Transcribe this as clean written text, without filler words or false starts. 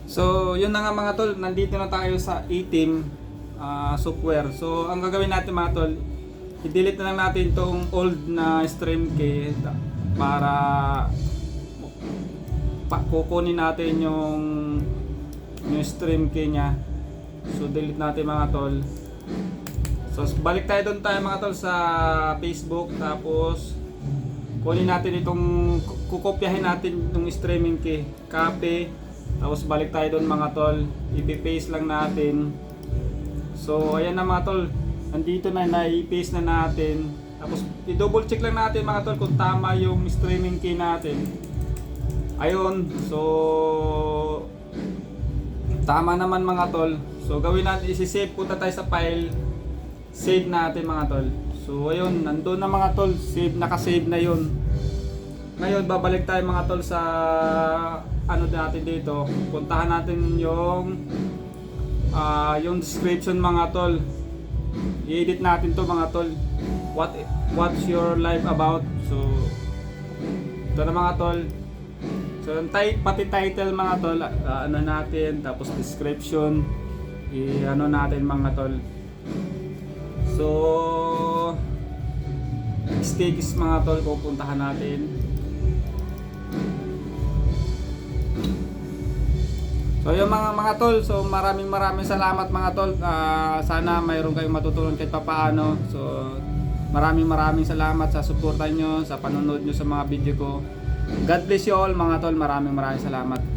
So, yun na nga mga tol, nandito na tayo sa A-Team software. So, ang gagawin natin mga tol, i-delete na lang natin itong old na stream key para kukunin natin yung stream key nya. So, delete natin mga tol. So, balik tayo doon tayo mga tol sa Facebook, tapos kunin natin itong, kukopyahin natin itong streaming key, copy, tapos balik tayo doon mga tol, ipi-paste lang natin. So ayan na mga tol, nandito na, i-paste na natin. Tapos i-double check lang natin mga tol kung tama yung streaming key natin. Ayun, so tama naman mga tol. So gawin natin, isi-save, punta tayo sa file, save natin mga tol. So ayun, nandun na mga tol, save, naka-save na yun. Ngayon babalik tayo mga tol sa ano natin dito. Puntahan natin yung description mga tol. I-edit natin to mga tol. What's your life about? So ito na mga tol. So pati title mga tol, ano natin, tapos description, i-ano natin mga tol. So stakes mga tol, pupuntahan natin. So yung mga tol, so maraming salamat mga tol. Sana mayroon kayong matutunan kahit papaano. So maraming salamat sa suporta nyo, sa panonood nyo sa mga video ko. God bless you all mga tol, maraming salamat.